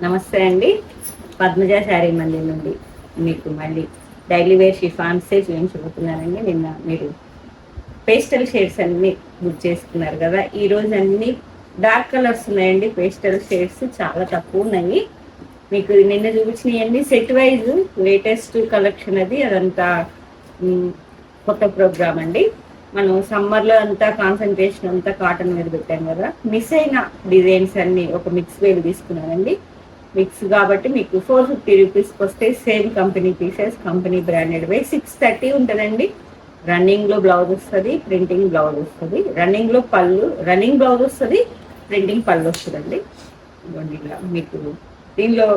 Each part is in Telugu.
నమస్తే అండి. పద్మజ శారీ మంది నుండి మీకు మళ్ళీ డైలీ వేర్ షిఫాన్సే చూపించబోతున్నానండి. నిన్న మీరు పేస్టల్ షేడ్స్ అన్ని బుక్ చేసుకున్నారు కదా, ఈ రోజు అన్ని డార్క్ కలర్స్ ఉన్నాయండి. పేస్టల్ షేడ్స్ చాలా తక్కువ ఉన్నాయి. మీకు నిన్న చూపించినవన్నీ సెట్ వైజ్ లేటెస్ట్ కలెక్షన్ అదంతా కొత్త ప్రోగ్రామ్ అండి. మనం సమ్మర్లో అంతా కాన్సన్ట్రేషన్ అంతా కాటన్ మీద పెట్టాం కదా, మిస్ అయిన డిజైన్స్ అన్ని ఒక మిక్స్ వేవ్ తీసుకున్నానండి. మిక్స్ కాబట్టి మీకు 450 రూపీస్కి వస్తే same company pieces, company branded వే 630 ఉంటుందండి. రన్నింగ్లో బ్లౌజ్ వస్తుంది, ప్రింటింగ్ బ్లౌజ్ వస్తుంది. రన్నింగ్లో పళ్ళు, రన్నింగ్ బ్లౌజ్ వస్తుంది, ప్రింటింగ్ పళ్ళు వస్తుందండి. ఇలా మీకు దీనిలో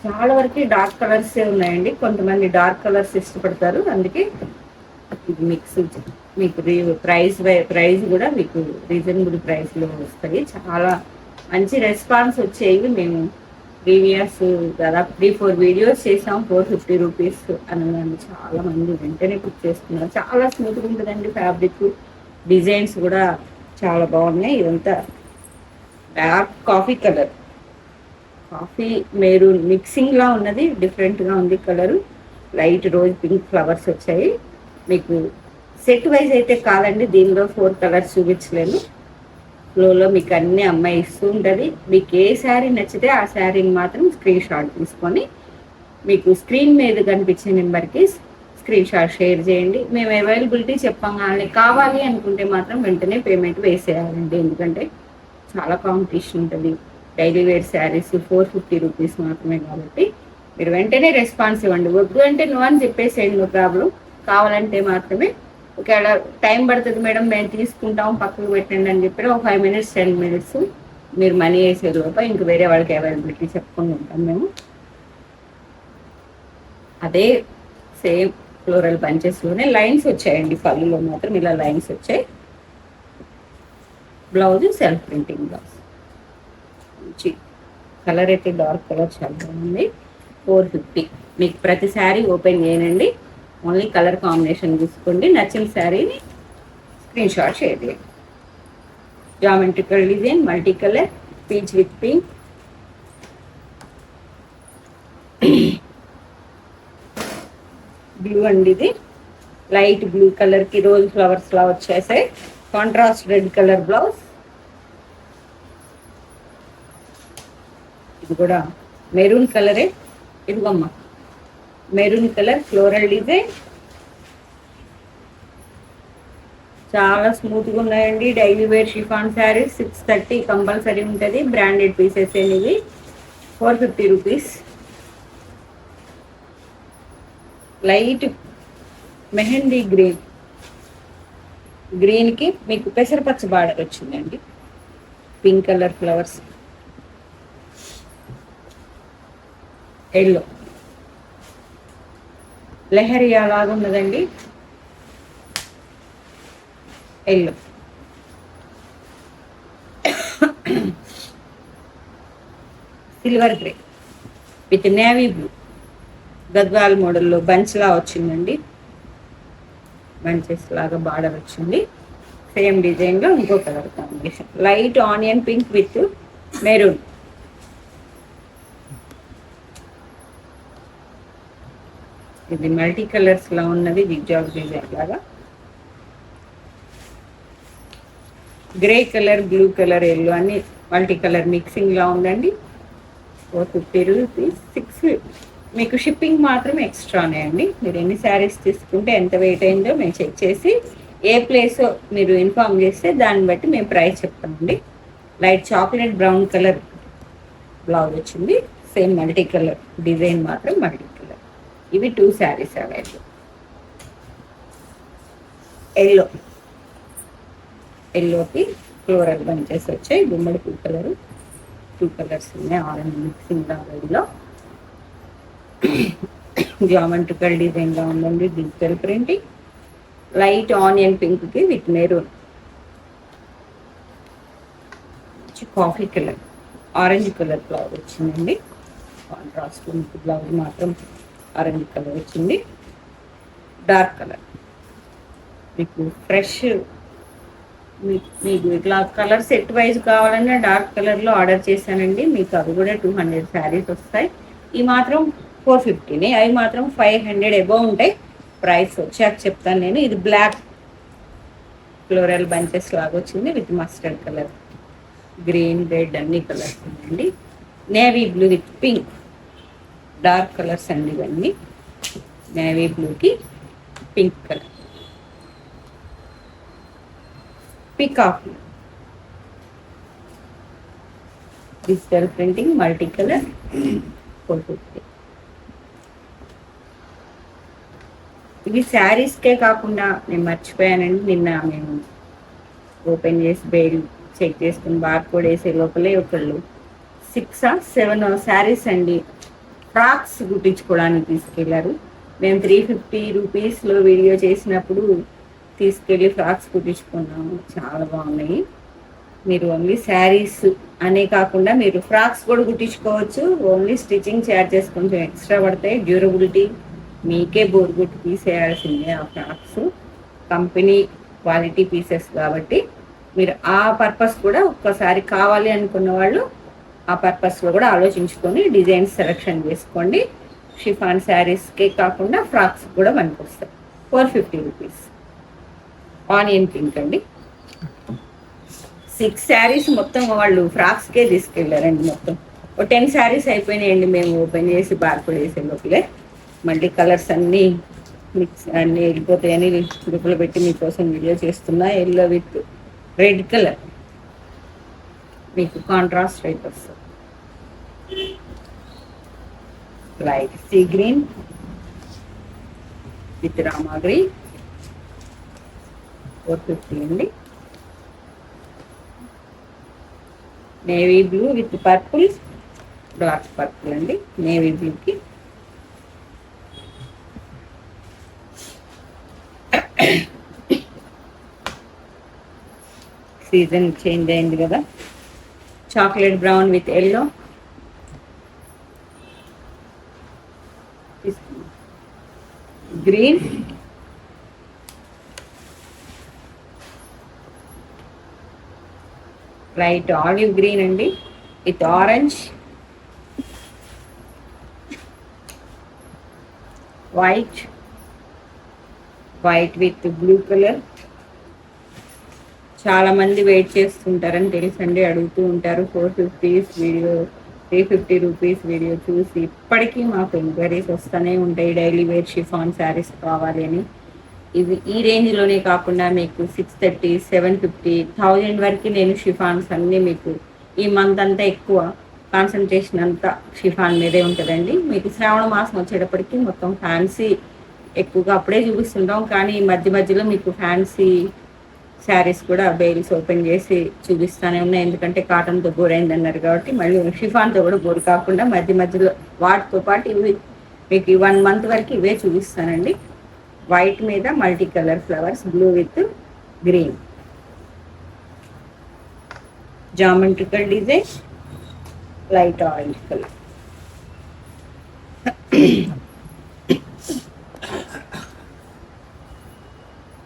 చాలా వరకు డార్క్ కలర్సే ఉన్నాయండి. కొంతమంది డార్క్ కలర్స్ ఇష్టపడతారు, అందుకే ఇది మిక్స్. మీకు ప్రైస్ కూడా మీకు రీజనబుల్ ప్రైస్లో వస్తాయి. చాలా మంచి రెస్పాన్స్ వచ్చేవి. మేము ప్రీవియస్ దాదాపు 3-4 వీడియోస్ చేసాం. 450 రూపీస్ అని చాలా మంది వెంటనే బుక్ చేసుకున్నారు. చాలా స్మూత్గా ఉంటుందండి ఫ్యాబ్రిక్. డిజైన్స్ కూడా చాలా బాగున్నాయి. ఇదంతా dark coffee colour, coffee maroon mixing లా ఉన్నది, డిఫరెంట్ గా ఉంది colour. Light rose pink flowers వచ్చాయి. మీకు సెట్ వైజ్ అయితే కాదండి, దీనిలో 4 కలర్స్ చూపించలేను. ఫ్లోలో మీకు అన్ని అమ్మాయి ఇస్తూ ఉంటుంది. మీకు ఏ శారీ నచ్చితే ఆ శారీని మాత్రం స్క్రీన్ షాట్ తీసుకొని మీకు స్క్రీన్ మీద కనిపించే నెంబర్కి స్క్రీన్ షాట్ షేర్ చేయండి. మేము అవైలబిలిటీ చెప్పాం, కానీ కావాలి అనుకుంటే మాత్రం వెంటనే పేమెంట్ వేసేయాలండి. ఎందుకంటే చాలా కాంపిటీషన్ ఉంటుంది. డైలీ వేర్ శారీస్ 450 రూపీస్ మాత్రమే కాబట్టి మీరు వెంటనే రెస్పాన్స్ ఇవ్వండి. వద్దు అంటే నువ్వు అని చెప్పేసేయండి, నో ప్రాబ్లం. కావాలంటే మాత్రమే ఒకవేళ టైం పడుతుంది మేడం, మేము తీసుకుంటాం పక్కకు పెట్టండి అని చెప్పి ఒక 5 మినిట్స్ 10 మినిట్స్ మీరు మనీ వేసే లోపల ఇంక వేరే వాళ్ళకి అవైలబిలిటీ చెప్పుకొని ఉంటాం మేము. అదే సేమ్ ఫ్లోరల్ బంచెస్లోనే లైన్స్ వచ్చాయండి. పళ్ళులో మాత్రం ఇలా లైన్స్ వచ్చాయి. Blouse self printing blouse. మంచి కలర్ అయితే డార్క్ కలర్ చాలా బాగుంది. 450. మీకు ప్రతి శారీ ఓపెన్ చేయనండి, ఓన్లీ కలర్ కాంబినేషన్ తీసుకోండి. నచ్చిన శారీని స్క్రీన్ షాట్ షేర్ చేయండి. Geometrical design, multi colour, peach with pink, blue అండి. ఇది లైట్ బ్లూ కలర్కి రోజ్ ఫ్లవర్స్ లా వచ్చేసాయి. Contrast red colour blouse. ఇది కూడా మెరూన్ కలరే. ఇదిగమ్మా మెరూన్ కలర్ ఫ్లోరల్ డిజైన్. చాలా స్మూత్గా ఉన్నాయండి. Daily wear chiffon sari 630 compulsory ఉంటుంది. బ్రాండెడ్ పీసెస్ ఇవి. 450 రూపీస్. లైట్ మెహందీ గ్రీన్, గ్రీన్కి మీకు పెసరపచ్చ బార్డర్ వచ్చిందండి. Pink colour flowers, yellow leheriya లాగా ఉన్నదండి. Yellow, silver grey with navy blue, Gadwal మోడల్లో బంచ్లా వచ్చిందండి. బంచెస్ లాగా బార్డర్ వచ్చింది. సేమ్ డిజైన్లో ఇంకో colour combination, light onion pink with maroon. ఇది మల్టీ కలర్స్ లా ఉన్నది, జిగ్జాగ్ డిజైన్ లాగా. Grey colour, blue colour, yellow అన్ని మల్టీ కలర్ మిక్సింగ్ లా ఉందండి. 450 రూపీస్. 6 మీకు షిప్పింగ్ మాత్రం ఎక్స్ట్రానే అండి. మీరు ఎన్ని శారీస్ తీసుకుంటే ఎంత వెయిట్ అయిందో మేము చెక్ చేసి ఏ ప్లేసో మీరు ఇన్ఫార్మ్ చేస్తే దాన్ని బట్టి మేము ప్రైస్ చెప్తామండి. Light chocolate brown colour blouse వచ్చింది. సేమ్ మల్టీ కలర్ డిజైన్ మాత్రం మల్టీ కలర్. ఇవి 2 శారీస్ అవైలబుల్. ఎల్లో, ఎల్లోకి ఫ్లోరల్ బంచెస్ వచ్చాయి. గుమ్మడి పూ కలర్, 2 కలర్స్ ఉన్నాయి. ఆరెంజ్ మిక్సింగ్ లో జామెట్రికల్ డిజైన్ గా ఉందండి. Digital printing. Light onion pink కి with maroon, coffee colour, orange colour blouse వచ్చిందండి. కాంట్రాస్ట్ బ్లౌజ్ మాత్రం ఆరెంజ్ కలర్ వచ్చింది. డార్క్ కలర్ మీకు ఫ్రెష్ మీకు ఇట్లా కలర్ సెట్ వైజ్ కావాలన్నా డార్క్ కలర్లో ఆర్డర్ చేశానండి. మీకు అవి కూడా 200 శారీస్ వస్తాయి. ఈ మాత్రం 450నే, అవి మాత్రం 500 అబౌవ్ ఉంటాయి. ప్రైస్ వచ్చాక చెప్తాను నేను. ఇది బ్లాక్ ఫ్లోరల్ బంచెస్ లాగా వచ్చింది with mustard colour, green, red అన్ని కలర్స్ ఉన్నాయండి. Navy blue with pink, dark colours అండి ఇవన్నీ. నేవీ బ్లూకి pink colour, peacock digital printing, multi colour, 450. ఇవి శారీస్కే కాకుండా నేను మర్చిపోయానండి, నిన్న మేము ఓపెన్ చేసి బేల్ చెక్ చేసుకుని బార్ కోడ్ వేసే లోపలే ఒకళ్ళు 6-7 శారీస్ అండి ఫ్రాక్స్ కుట్టించుకోవడానికి తీసుకెళ్లారు. మేము 350 రూపీస్లో వీడియో చేసినప్పుడు తీసుకెళ్ళి ఫ్రాక్స్ కుట్టించుకున్నాము. చాలా బాగున్నాయి. మీరు ఓన్లీ శారీస్ అనే కాకుండా మీరు ఫ్రాక్స్ కూడా కుట్టించుకోవచ్చు. ఓన్లీ స్టిచ్చింగ్ ఛార్జెస్ కొంచెం ఎక్స్ట్రా పడతాయి. డ్యూరబిలిటీ మీకే బోర్ కొట్టి తీసేయాల్సిందే ఆ ఫ్రాక్స్. కంపెనీ క్వాలిటీ పీసెస్ కాబట్టి మీరు ఆ పర్పస్ కూడా ఒక్కసారి కావాలి అనుకున్న వాళ్ళు ఆ పర్పస్లో కూడా ఆలోచించుకొని డిజైన్స్ సెలెక్షన్ చేసుకోండి. షిఫాన్ శారీస్కే కాకుండా ఫ్రాక్స్ కూడా మనకు వస్తాయి. 450 రూపీస్. ఆనియన్ పింక్ అండి. 6 శారీస్ మొత్తం వాళ్ళు ఫ్రాక్స్కే తీసుకెళ్ళారండి. మొత్తం ఒక 10 శారీస్ అయిపోయినాయండి మేము ఓపెన్ చేసి బార్కోడ్ వేసే లోపలే. మళ్ళీ కలర్స్ అన్నీ మిక్స్ అన్నీ వెళ్ళిపోతాయని గ్రూపులో పెట్టి మీకోసం వీడియో చేస్తున్నా. ఎల్లో విత్ రెడ్ కలర్, మీకు కాంట్రాస్ట్ రైట్ వస్తుంది. Light sea green with Rama green, 450 అండి. Navy blue with purple, dark purple అండి. నేవీ బ్లూకి సీజన్ చేంజ్ అయింది కదా. Chocolate brown with yellow, green, light olive green అండి with orange, white, white with blue colour. చాలా మంది వెయిట్ చేస్తుంటారని తెలుసండి, అడుగుతూ ఉంటారు. 450 వీడియో, 350 రూపీస్ వీడియో చూసి ఇప్పటికీ మాకు ఎంక్వైరీస్ వస్తూనే ఉంటాయి. డైలీ వేర్ షిఫాన్ శారీస్ కావాలి అని. ఇవి ఈ రేంజ్లోనే కాకుండా మీకు 630, 750, 1000 వరకు నేను షిఫాన్స్ అన్నీ మీకు ఈ మంత్ అంతా ఎక్కువ కాన్సన్ట్రేషన్ అంతా షిఫాన్ మీదే ఉంటుందండి. మీకు శ్రావణ మాసం వచ్చేటప్పటికి మొత్తం ఫ్యాన్సీ ఎక్కువగా అప్పుడే చూపిస్తుంటాం. కానీ మధ్య మధ్యలో మీకు ఫ్యాన్సీ శారీస్ కూడా బెయిల్స్ ఓపెన్ చేసి చూపిస్తూనే ఉన్నాయి. ఎందుకంటే కాటన్తో బోర్ అయింది అన్నారు కాబట్టి మళ్ళీ షిఫాన్తో కూడా బోర్ కాకుండా మధ్య మధ్యలో వాటితో పాటు ఇవి మీకు 1 మంత్ వరకు ఇవే చూపిస్తానండి. వైట్ మీద multi colour flowers, blue with green, geometrical design, light orange colour,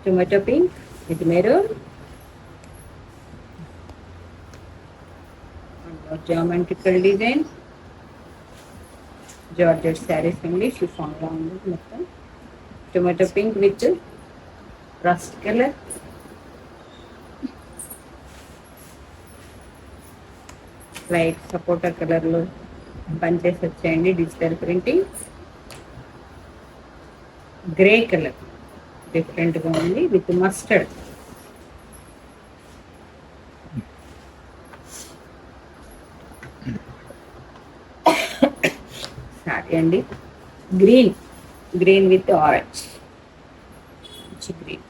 tomato pink with maroon, geometrical design, georgette saris అండి. షిఫాన్గా ఉంది మొత్తం. Tomato pink with rust colour, light సపోటా కలర్లో బంచెస్ వచ్చాయండి. డిజిటల్ ప్రింటింగ్, గ్రే కలర్ డిఫరెంట్గా ఉంది విత్ మస్టర్డ్, సారీ అండి. Green, green with orange, green,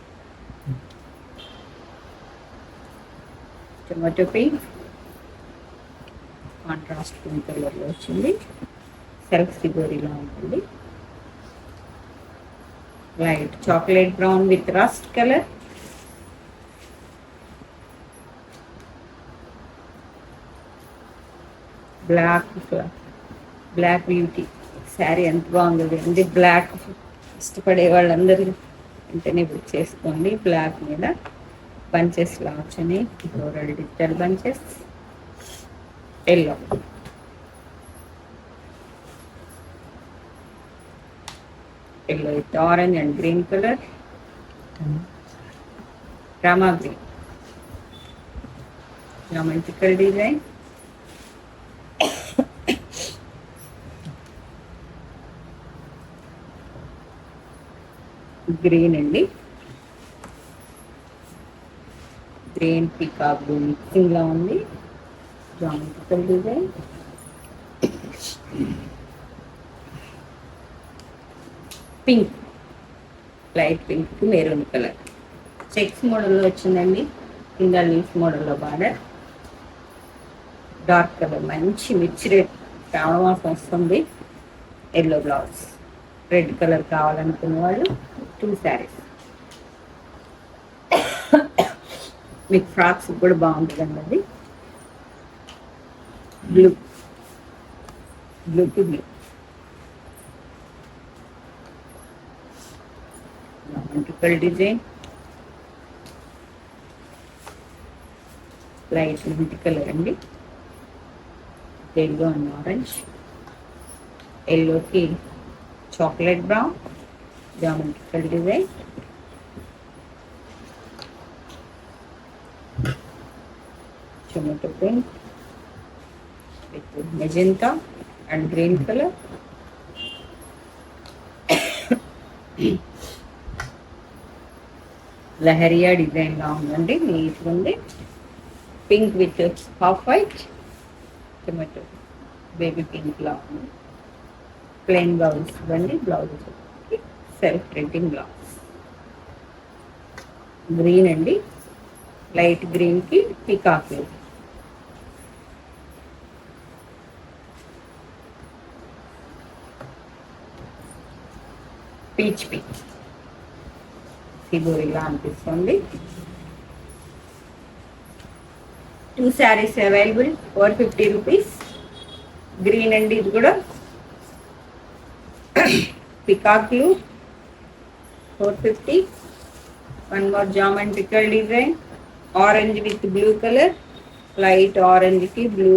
tomato pink, contrast pink కలర్లో వచ్చింది. సెల్ఫ్ సిగోరీలా ఉంటుంది. Light chocolate brown with rust colour, black beauty sari ఎంత బాగుంది అండి. బ్లాక్ ఇష్టపడే వాళ్ళందరూ వెంటనే బుక్ చేసుకోండి. బ్లాక్ మీద బంచెస్ లా వచ్చినాయి, floral digital bunches. Yellow, yellow with orange and green colour. Rama green, geometrical design. Green అండి, గ్రీన్ పీకాక్ బ్లూ మిక్సింగ్ లా ఉంది, geometrical design. Pink, light pink maroon colour, checks మోడల్లో వచ్చిందండి. కింద లీఫ్ మోడల్లో బార్డర్, డార్క్ కలర్ మంచి మిర్చి రెడ్ రావడం వస్తుంది. ఎల్లో బ్లౌజ్, రెడ్ కలర్ కావాలనుకున్న వాళ్ళు 2 శారీస్. మీకు ఫ్రాక్స్ కూడా బాగుంటుందండి. అది blue, blue to blue, geometrical design. Light mint colour అండి, ఎల్లో అండ్ ఆరెంజ్. ఎల్లోకి chocolate brown, geometrical design. Tomato pink with magenta and green colour. Leheriya design లా ఉందండి, నీట్గా ఉంది. Pink with half white, tomato baby pink లా ఉంది. ప్లెయిన్ బ్లౌజ్ ఇవ్వండి, blouse self printing blouse. Green అండి, లైట్ గ్రీన్కి పీకాక్. పీచ్ పింక్, సిబోరిలా అనిపిస్తుంది. 2 శారీస్ అవైలబుల్, 450 రూపీస్. గ్రీన్ అండి, ఇది కూడా పికాక్లు 450. One more geometrical design, orange with blue colour, light orange కి బ్లూ.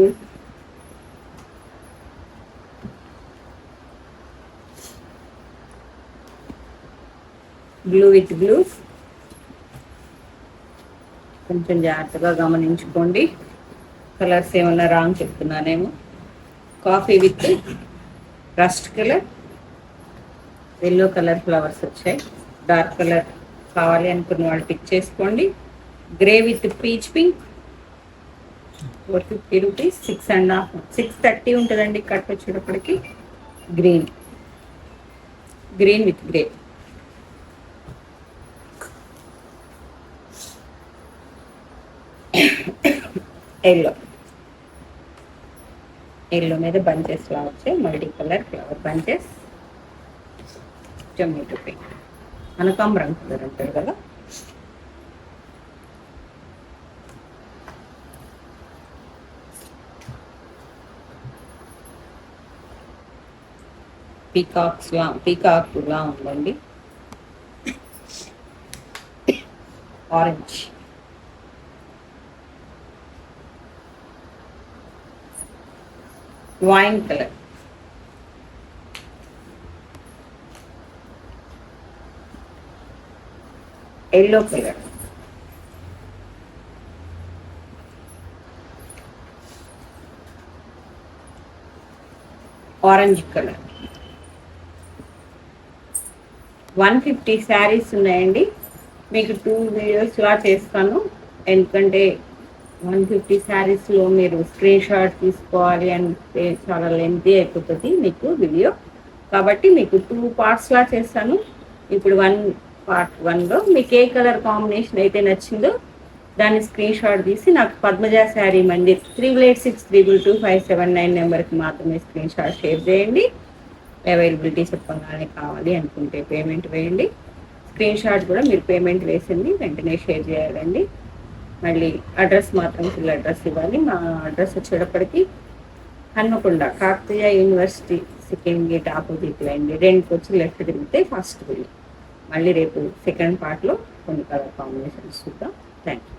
Blue with blue. కొంచెం జాగ్రత్తగా గమనించుకోండి, కలర్స్ ఏమన్నా రాంగ్ చెప్తున్నానేమో. Coffee with rust colour, yellow colour flowers వచ్చాయి. డార్క్ కలర్ కావాలి అనుకున్న వాళ్ళు పిక్ చేసుకోండి. Grey with peach pink, 450 rupees. 6.5, 630 ఉంటుందండి కట్ వచ్చేటప్పటికి. Green, green with grey. Yellow, yellow మీద బంచెస్ లా వచ్చాయి, multi colour flower bunches. Tomato pink, కనకాంబరం కలర్ అంటారు కదా. పీకాక్ లా ఉందండి. Orange, wine colour, yellow colour, orange colour. 150 saris ఉన్నాయండి. మీకు 2 వీడియోస్లా చేస్తాను, ఎందుకంటే 150 శారీస్లో మీరు స్క్రీన్ షాట్ తీసుకోవాలి అంటే చాలా లెంతీ అయిపోతుంది మీకు వీడియో. కాబట్టి మీకు 2 పార్ట్స్లా చేస్తాను. ఇప్పుడు పార్ట్ 1లో మీకు ఏ కలర్ కాంబినేషన్ అయితే నచ్చిందో దాన్ని స్క్రీన్ షాట్ తీసి నాకు పద్మజ శారీ మందిర్ 3863222579 నెంబర్కి మాత్రమే స్క్రీన్ షాట్ షేర్ చేయండి. అవైలబిలిటీ చెప్పగానే కావాలి అనుకుంటే పేమెంట్ వేయండి. స్క్రీన్ షాట్ కూడా మీరు పేమెంట్ వేసింది వెంటనే షేర్ చేయాలండి. మళ్ళీ అడ్రస్ మాత్రం ఫుల్ అడ్రస్ ఇవ్వాలి. మా అడ్రస్ వచ్చేటప్పటికి Hanamkonda Kakatiya university second gate ఆపోజిట్లో అండి. 2కి వచ్చి లెఫ్ట్ తిరిగితే ఫస్ట్ బిల్డింగ్. మళ్ళీ రేపు సెకండ్ పార్ట్లో కొన్ని కలర్ కాంబినేషన్స్ చూద్దాం. Thank you.